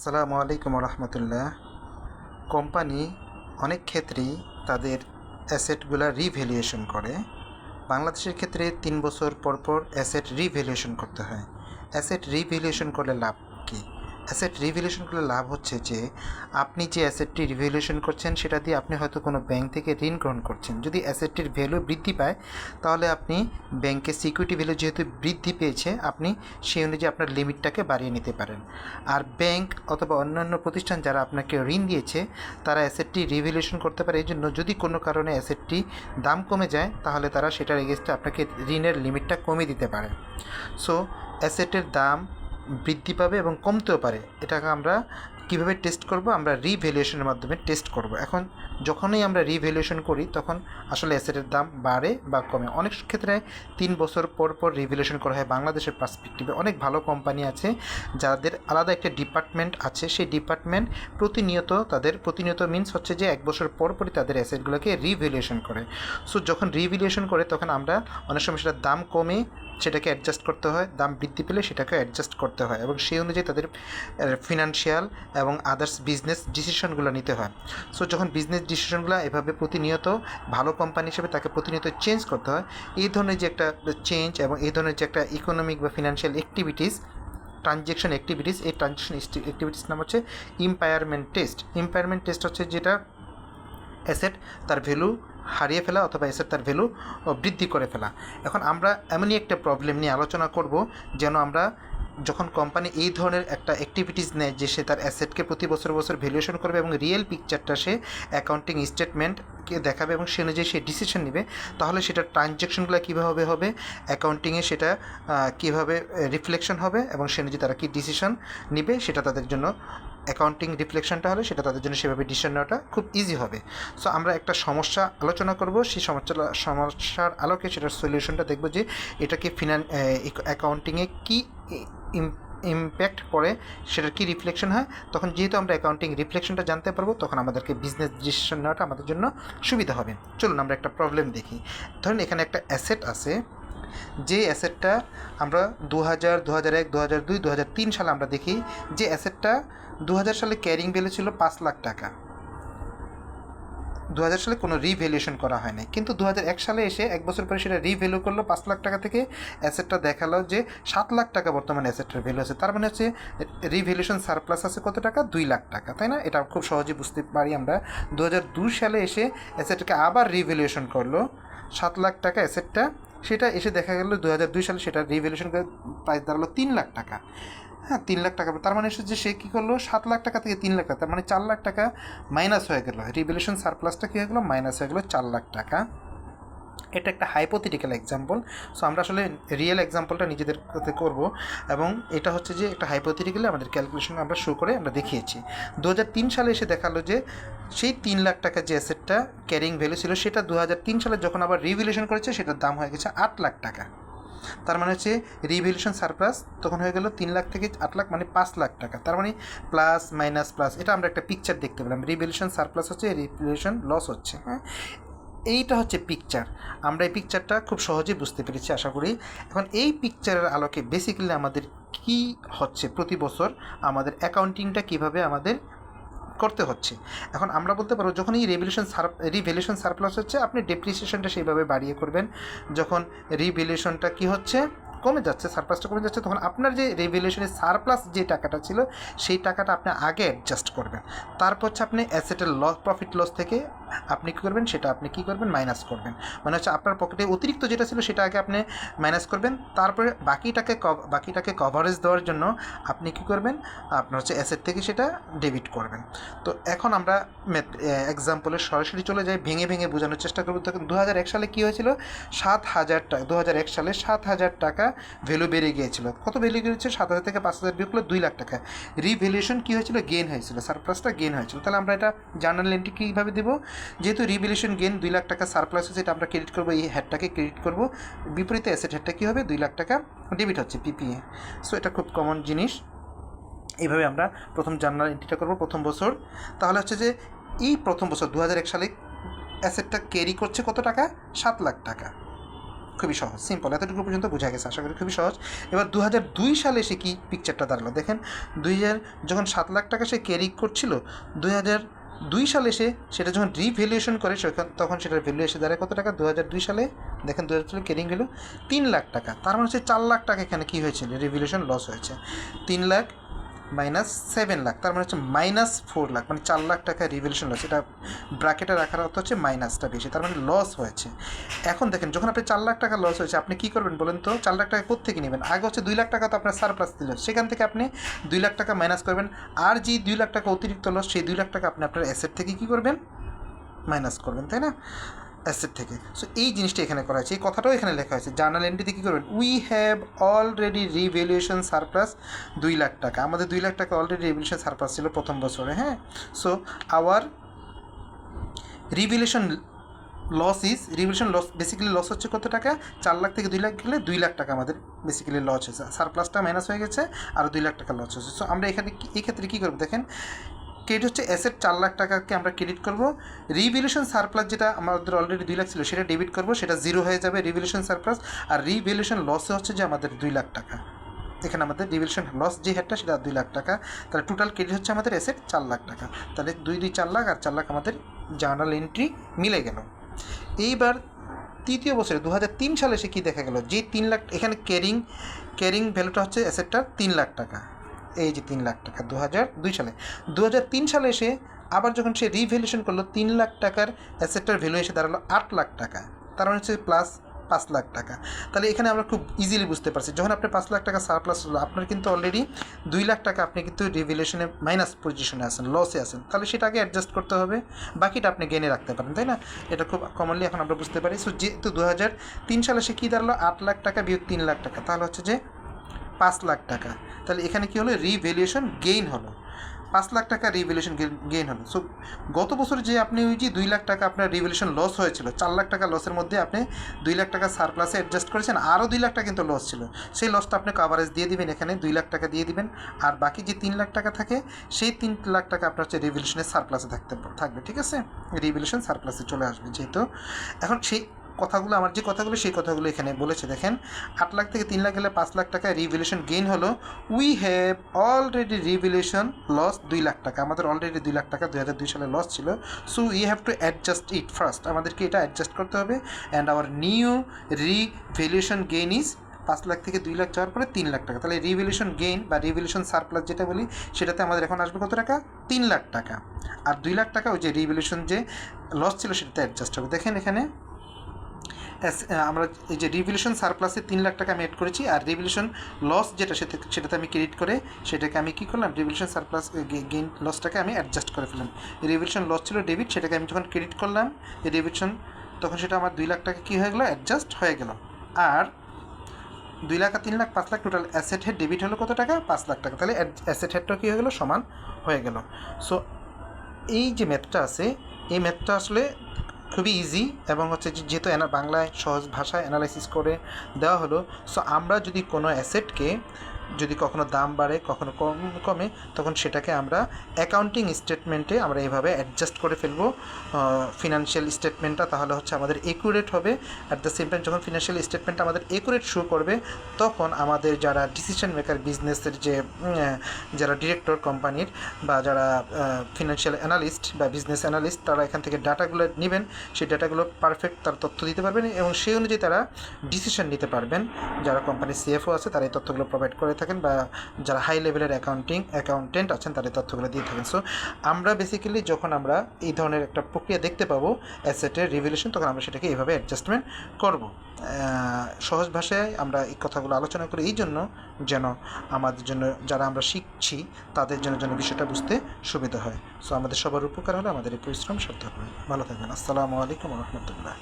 আসসালামু আলাইকুম রহমতুল্লাহ। কোম্পানি অনেক ক্ষেত্রেই তাদের অ্যাসেটগুলা রিভ্যালুয়েশন করে। বাংলাদেশের ক্ষেত্রে 3 বছর পর পর অ্যাসেট রিভ্যালুয়েশন করতে হয়। অ্যাসেট রিভ্যালুয়েশন করলে লাভ কী? অ্যাসেট রিভ্যালুয়েশন করলে লাভ হচ্ছে যে আপনি যে অ্যাসেটটি রিভ্যালুয়েশন করছেন সেটা দিয়ে আপনি হয়তো কোনো ব্যাংক থেকে ঋণ গ্রহণ করছেন। যদি অ্যাসেটটির ভ্যালু বৃদ্ধি পায় তাহলে আপনি ব্যাংকের সিকিউরিটি ভ্যালু যেহেতু বৃদ্ধি পেয়েছে আপনি সেই অনুযায়ী আপনার লিমিটটাকে বাড়িয়ে নিতে পারেন। আর ব্যাংক অথবা অন্যান্য প্রতিষ্ঠান যারা আপনাকে ঋণ দিয়েছে তারা অ্যাসেটটি রিভ্যালুয়েশন করতে পারে। এই জন্য যদি কোনো কারণে অ্যাসেটটি দাম কমে যায় তাহলে তারা সেটার এগেনস্টে আপনাকে ঋণের লিমিটটা কমিয়ে দিতে পারে। সো অ্যাসেটের দাম বৃদ্ধি পাবে এবং কমতেও পারে। এটাকে আমরা কীভাবে টেস্ট করব? আমরা রিভ্যালুয়েশনের মাধ্যমে টেস্ট করব। এখন যখনই আমরা রিভ্যালুয়েশন করি তখন আসলে অ্যাসেটের দাম বাড়ে বা কমে। অনেক ক্ষেত্রে 3 বছর পর পর রিভ্যালুয়েশন করা হয়। বাংলাদেশের পার্সপেক্টিভে অনেক ভালো কোম্পানি আছে যাদের আলাদা একটা ডিপার্টমেন্ট আছে। সেই ডিপার্টমেন্ট প্রতিনিয়ত মিনস হচ্ছে যে 1 বছর পর পরই তাদের অ্যাসেটগুলোকে রিভ্যালুয়েশন করে। সো যখন রিভ্যালুয়েশন করে তখন আমরা অনেক সময় সেটার দাম কমে সেটাকে অ্যাডজাস্ট করতে হয়, দাম বৃদ্ধি পেলে সেটাকে অ্যাডজাস্ট করতে হয় এবং সেই অনুযায়ী তাদের ফিনান্সিয়াল এবং আদার্স বিজনেস ডিসিশনগুলো নিতে হয়। সো যখন বিজনেস ডিসিশনগুলো এভাবে প্রতিনিয়ত ভালো কোম্পানি হিসেবে তাকে প্রতিনিয়ত চেঞ্জ করতে হয়, এই ধরনের যে একটা চেঞ্জ এবং এই ধরনের যে একটা ইকোনমিক বা ফিনান্সিয়াল অ্যাক্টিভিটিস ট্রানজ্যাকশন অ্যাক্টিভিটিস, এই ট্রানজ্যাকশন অ্যাক্টিভিটিস নাম হচ্ছে ইম্পায়ারমেন্ট টেস্ট। ইম্পায়ারমেন্ট টেস্ট হচ্ছে যেটা অ্যাসেট তার ভ্যালু হারিয়ে ফেলা অথবা অ্যাসেট তার ভ্যালু বৃদ্ধি করে ফেলা। এখন আমরা এমনই একটা প্রবলেম নিয়ে আলোচনা করব যেন আমরা যখন কোম্পানি এই ধরনের একটা অ্যাক্টিভিটিস নেয় যে সে তার অ্যাসেটকে প্রতি বছর ভ্যালুয়েশন করবে এবং রিয়েল পিকচারটা সে অ্যাকাউন্টিং স্টেটমেন্টকে দেখাবে এবং সে অনুযায়ী সে ডিসিশন নেবে, তাহলে সেটার ট্রানজ্যাকশনগুলো কীভাবে হবে, অ্যাকাউন্টিংয়ে সেটা কীভাবে রিফ্লেকশন হবে এবং সে অনুযায়ী তারা কী ডিসিশন নেবে, সেটা তাদের জন্য অ্যাকাউন্টিং রিফ্লেকশনটা হলে সেটা তাদের জন্য সেভাবে ডিসিশন নেওয়াটা খুব ইজি হবে। সো আমরা একটা সমস্যা আলোচনা করব, সেই সমস্যার আলোকে সেটার সলিউশনটা দেখব যে এটা কি অ্যাকাউন্টিংয়ে কী ইম্প্যাক্ট পড়ে, সেটার কী রিফ্লেকশন হয়। তখন যেহেতু আমরা অ্যাকাউন্টিং রিফ্লেকশনটা জানতে পারবো তখন আমাদেরকে বিজনেস ডিসিশন নেওয়াটা আমাদের জন্য সুবিধা হবে। চলুন আমরা একটা প্রবলেম দেখি। ধরুন এখানে একটা অ্যাসেট আছে, যে অ্যাসেটটা আমরা 2000, 2001, 2002, 2003 সালে আমরা দেখি যে অ্যাসেটটা 2000 সালে ক্যারিং ভ্যালু ছিল 5 লাখ টাকা। 2000 সালে কোনো রিভ্যালুয়েশন করা হয় নাই, কিন্তু 2001 সালে এসে 1 বছর পরে সেটা রিভ্যালু করলো 5 লাখ টাকা থেকে। অ্যাসেটটা দেখালো যে 7 লাখ টাকা বর্তমানে অ্যাসেটটার ভ্যালু আছে। তার মানে হচ্ছে রিভ্যালুয়েশন সারপ্লাস আছে কত টাকা? 2 লাখ টাকা, তাই না? এটা খুব সহজে বুঝতে পারি আমরা। 2002 সালে এসে অ্যাসেটটাকে আবার রিভ্যালুয়েশন করলো 7 লাখ টাকা অ্যাসেটটা, সেটা এসে দেখা গেল 2002 সালে সেটা রিভ্যালুয়েশন করে প্রাইস দাঁড়ালো 3 লাখ টাকা। হ্যাঁ, 3 লাখ টাকা। তার মানে হচ্ছে যে সে কী করলো, 7 লাখ টাকা থেকে 3 লাখ টাকা, তার মানে 4 লাখ টাকা মাইনাস হয়ে গেল। রিভ্যালুয়েশন সারপ্লাসটা কী হয়ে গেলো? মাইনাস হয়ে গেলো 4 লাখ টাকা। এটা একটা হাইপোথেটিক্যাল এক্সাম্পল। সো আমরা আসলে রিয়েল এক্সাম্পলটা নিজেদের করব এবং এটা হচ্ছে যে একটা হাইপোথেটিক্যালি আমাদের ক্যালকুলেশন আমরা শো করে আমরা দেখিয়েছি। 2003 সালে এসে দেখালো যে সেই 3 লাখ টাকা যে অ্যাসেটটা ক্যারিং ভ্যালু ছিল সেটা 2003 সালে যখন আবার রিভ্যালুয়েশন করেছে সেটার দাম হয়ে গেছে 8 লাখ টাকা। তার মানে হচ্ছে রিভ্যালুয়েশন সারপ্লাস তখন হয়ে গেল 3 লাখ থেকে 8 লাখ, মানে 5 লাখ টাকা। তার মানে প্লাস মাইনাস প্লাস, এটা আমরা একটা পিকচার দেখতে পেলাম। রিভ্যালুয়েশন সারপ্লাস হচ্ছে, রিভ্যালুয়েশন লস হচ্ছে। হ্যাঁ, এইটা হচ্ছে পিকচার। আমরা এই পিকচারটা খুব সহজেই বুঝতে পেরেছি আশা করি। এখন এই পিকচারের আলোকে বেসিক্যালি আমাদের কি হচ্ছে, প্রতি বছর আমাদের অ্যাকাউন্টিংটা কীভাবে আমাদের করতে হচ্ছে। এখন আমরা বলতে পারবো যখন এই রিভ্যালুয়েশন সারপ্লাস হচ্ছে আপনি ডেপ্রিসিয়েশনটা সেইভাবে বাড়িয়ে করবেন। যখন রিভ্যালুয়েশনটা কী হচ্ছে, কমে যাচ্ছে, সারপ্লাসটা কমে যাচ্ছে, তখন আপনার যে রিভ্যালুয়েশনের সারপ্লাস যে টাকাটা ছিল সেই টাকাটা আপনি আগে অ্যাডজাস্ট করবেন। তারপর হচ্ছে আপনি অ্যাসেটের প্রফিট লস থেকে আপনি কী করবেন, সেটা আপনি কী করবেন, মাইনাস করবেন। মানে হচ্ছে আপনার পকেটে অতিরিক্ত যেটা ছিল সেটা আগে আপনি মাইনাস করবেন, তারপরে বাকিটাকে কভারেজ দেওয়ার জন্য আপনি কী করবেন, আপনার হচ্ছে অ্যাসেট থেকে সেটা ডেবিট করবেন। তো এখন আমরা এক্সাম্পলের সরাসরি চলে যাই, ভেঙে ভেঙে বোঝানোর চেষ্টা করব। তখন 2001 সালে কী হয়েছিল, 7,000 টাকা। 2001 সালে 7,000 টাকা ভ্যালু বেড়ে গিয়েছিল। কত ভ্যালু গিয়েছিল? 7,000 থেকে 5,000 বিয়োগ করলে 2 লাখ টাকা। রিভ্যালুয়েশন কী হয়েছিল? গেন হয়েছিল, সারপ্লাসটা গেন হয়েছিল। তাহলে আমরা এটা জার্নাল এন্ট্রি কীভাবে দেবো? যেহেতু রিভ্যালুয়েশন গেন 2 লাখ টাকা সারপ্লাস হচ্ছে, এটা আমরা ক্রেডিট করবো, এই হেডটাকে ক্রেডিট করবো। বিপরীতে অ্যাসেট হেডটা কী হবে? 2 লাখ টাকা ডেবিট হচ্ছে, পিপিএ। সো এটা খুব কমন জিনিস। এইভাবে আমরা প্রথম জার্নাল এন্ট্রিটা করবো প্রথম বছর। তাহলে হচ্ছে যে এই প্রথম বছর 2001 সালে অ্যাসেটটা ক্যারি করছে কত টাকা? 7 লাখ টাকা। খুবই সহজ, সিম্পল, এতটুকু পর্যন্ত বোঝা গেছে আশা করি, খুবই সহজ। এবার 2002 সালে এসে কী পিকচারটা দাঁড়ালো দেখেন। 2000 যখন 7 লাখ টাকা সে ক্যারি করছিল, 2002 সালে এসে সেটা যখন রিভ্যালুয়েশন করে তখন সেটার ভ্যালু এসে দাঁড়ায় কত টাকা 2002 সালে, দেখেন 2002 সালে ক্যারিং ভ্যালু 3 লাখ টাকা। তার মানে হচ্ছে 4 লাখ টাকা এখানে কী হয়েছিল, রিভ্যালুয়েশন লস হয়েছে। 3 লাখ মাইনাস 7 লাখ, তার মানে হচ্ছে -4 লাখ, মানে 4 লাখ টাকা রিভ্যালুয়েশন লস। এটা ব্র্যাকেটে রাখার অর্থ হচ্ছে মাইনাসটা বেশি, তার মানে লস হয়েছে। এখন দেখেন যখন আপনি 4 লাখ টাকা লস হয়েছে, আপনি কী করবেন বলেন তো? 4 লাখ টাকা কোত্থেকে নেবেন? আগে হচ্ছে 2 লাখ টাকা তো আপনার সারপ্লাস দিল, সেখান থেকে আপনি 2 লাখ টাকা মাইনাস করবেন, আর যে 2 লাখ টাকা অতিরিক্ত লস, সেই 2 লাখ টাকা আপনি আপনার অ্যাসেট থেকে কী করবেন? মাইনাস করবেন, তাই না? অ্যাসেট থেকে। সো এই জিনিসটা এখানে করা হয়েছে, এই কথাটাও এখানে লেখা হয়েছে। জার্নাল এন্ট্রিতে কী করবেন? We have already revaluation surplus 2 lakh টাকা। আমাদের 2 লাখ টাকা অলরেডি রিভ্যালুয়েশন সারপ্লাস ছিল প্রথম বছরে, হ্যাঁ। So our revaluation revaluation loss basically loss হচ্ছে কত টাকা? 4 লাখ থেকে 2 লাখ গেলে 2 লাখ টাকা আমাদের বেসিক্যালি লস হয়েছে, সারপ্লাসটা মাইনাস হয়ে গেছে, আর 2 লাখ টাকা লস হয়েছে। সো আমরা এখানে এই ক্ষেত্রে কী করবো দেখেন, ক্রেডিট হচ্ছে অ্যাসেট 4 লাখ টাকাকে আমরা ক্রেডিট করবো, রিভ্যালুয়েশন সারপ্লাস যেটা আমাদের অলরেডি 2 লাখ ছিল সেটা ডেবিট করবো, সেটা জিরো হয়ে যাবে রিভ্যালুয়েশন সারপ্লাস, আর রিভ্যালুয়েশন লসে হচ্ছে যে আমাদের 2 লাখ টাকা। এখানে আমাদের রিভ্যালুয়েশন লস যে হেডটা সেটা 2 লাখ টাকা, তাহলে টোটাল ক্রেডিট হচ্ছে আমাদের অ্যাসেট 4 লাখ টাকা। তাহলে 2 4 লাখ আর 4 লাখ আমাদের জার্নাল এন্ট্রি মিলে গেল। এইবার তৃতীয় বছরে 2003 সালে এসে কী দেখা গেল, যে 3 লাখ এখানে ক্যারিং ভ্যালুটা হচ্ছে অ্যাসেটটার 3 লাখ টাকা, এই যে 3 লাখ টাকা 2002 সালে। 2003 সালে এসে আবার যখন সে রিভ্যালুয়েশন করলো, 3 লাখ টাকার অ্যাসেটটার ভ্যালু এসে দাঁড়ালো 8 লাখ টাকা, তার মানে হচ্ছে প্লাস 5 লাখ টাকা। তাহলে এখানে আমরা খুব ইজিলি বুঝতে পারছি, যখন আপনার 5 লাখ টাকা সারপ্লাস হলো, আপনার কিন্তু অলরেডি 2 লাখ টাকা আপনি কিন্তু রিভ্যালুয়েশনে মাইনাস পজিশনে আছেন, লসে আছেন, তাহলে সেটা আগে অ্যাডজাস্ট করতে হবে, বাকিটা আপনি গেনে রাখতে পারেন, তাই না? এটা খুব কমনলি এখন আমরা বুঝতে পারি। সো যেহেতু 2003 সালে সে কী দাঁড়ালো 8 লাখ টাকা বিয়োগ 3 লাখ টাকা, তাহলে হচ্ছে যে 5 লাখ টাকা। তাহলে এখানে কী হলো, রিভ্যালুয়েশন গেইন হলো, 5 লাখ টাকা রিভ্যালুয়েশন গেইন হলো। সো গত বছর যে আপনি ওই যে 2 লাখ টাকা আপনার রিভ্যালুয়েশন লস হয়েছিল, 4 লাখ টাকা লসের মধ্যে আপনি 2 লাখ টাকা সারপ্লাসে অ্যাডজাস্ট করেছেন, আরও 2 লাখ টাকা কিন্তু লস ছিল, সেই লসটা আপনি কভারেজ দিয়ে দিবেন, এখানে 2 লাখ টাকা দিয়ে দিবেন, আর বাকি যে 3 লাখ টাকা থাকে সেই 3 লাখ টাকা আপনার হচ্ছে রিভ্যালুয়েশনের সারপ্লাসে থাকবে, ঠিক আছে? রিভ্যালুয়েশন সারপ্লাসে চলে আসবে যেহেতু। এখন সেই কথাগুলো আমার যে কথাগুলো সেই কথাগুলো এখানে বলেছে দেখেন, 8 লাখ থেকে 3 লাখ গেলে 5 লাখ টাকা রিভ্যালুয়েশন গেইন হলো। We have already revaluation loss 2 lakh টাকা, আমাদের অলরেডি 2 লাখ টাকা 2002 সালে লস ছিল। So we have to adjust it first, আমাদেরকে এটা অ্যাডজাস্ট করতে হবে। And our new revaluation gain is 5 lakh থেকে 2 লাখ যাওয়ার পরে 3 লাখ টাকা। তাহলে রিভ্যালুয়েশন গেইন বা রিভ্যালুয়েশন সারপ্লাস যেটা বলি, সেটাতে আমাদের এখন আসবে কত টাকা? 3 লাখ টাকা, আর 2 লাখ টাকা ওই যে রিভ্যালুয়েশন যে লস ছিল সেটাতে অ্যাডজাস্ট হবে। দেখেন এখানে আমরা এই যে রিভ্যালুয়েশন সারপ্লাসে 3 লাখ টাকা আমি অ্যাড করেছি, আর রিভ্যালুয়েশন লস যেটা সেটাতে আমি ক্রেডিট করে সেটাকে আমি কী করলাম, রিভ্যালুয়েশন সারপ্লাস গেইন লসটাকে আমি অ্যাডজাস্ট করে ফেললাম। রিভ্যালুয়েশন লস ছিল ডেবিট, সেটাকে আমি যখন ক্রেডিট করলাম রিভ্যালুয়েশন, তখন সেটা আমার 2 লাখ টাকা কী হয়ে গেলো, অ্যাডজাস্ট হয়ে গেল। আর 2 লাখ আর 3 lakh 5 lakh total asset head debit হলো কত টাকা? 5 লাখ টাকা। তাহলে অ্যাসেট হেডটাও কী হয়ে গেলো, সমান হয়ে গেল। সো এই যে ম্যাথটা আছে, এই ম্যাথটা আসলে খুবই ইজি, এবং হচ্ছে যেহেতু বাংলায় সহজ ভাষায় অ্যানালাইসিস করে দেওয়া হলো। সো আমরা যদি কোনো অ্যাসেটকে যদি কখনো দাম বাড়ে কখনো কমে, তখন সেটাকে আমরা অ্যাকাউন্টিং স্টেটমেন্টে আমরা এভাবে অ্যাডজাস্ট করে ফেলবো ফিনান্সিয়াল স্টেটমেন্টটা, তাহলে হচ্ছে আমাদের একুরেট হবে। অ্যাট দ্য সেম টাইম যখন ফিনান্সিয়াল স্টেটমেন্টটা আমাদের একুরেট শো করবে, তখন আমাদের যারা ডিসিশন মেকার বিজনেসের যে যারা ডিরেক্টর কোম্পানির বা যারা ফিনান্সিয়াল অ্যানালিস্ট বা বিজনেস অ্যানালিস্ট, তারা এখান থেকে ডাটাগুলো নেবেন, সেই ডাটাগুলো পারফেক্ট তার তথ্য দিতে পারবেন, এবং সেই অনুযায়ী তারা ডিসিশন নিতে পারবেন। যারা কোম্পানির সিএফও আছে তারা এই তথ্যগুলো প্রোভাইড করে থাকেন, বা যারা হাই লেভেলের অ্যাকাউন্টেন্ট আছেন তারা এই তথ্যগুলো দিয়ে থাকেন। সো আমরা বেসিক্যালি যখন আমরা এই ধরনের একটা প্রক্রিয়া দেখতে পাবো অ্যাসেটের রিভ্যালুয়েশন, তখন আমরা সেটাকে এইভাবে অ্যাডজাস্টমেন্ট করব। সহজ ভাষায় আমরা এই কথাগুলো আলোচনা করি এই জন্য যেন আমাদের জন্য, যারা আমরা শিখছি তাদের জন্য যেন বিষয়টা বুঝতে সুবিধা হয়। সো আমাদের সবার উপকার হলে আমাদের এই পরিশ্রম সার্থক হয়। ভালো থাকবেন। আসসালামু আলাইকুম রহমতুল্লাহ।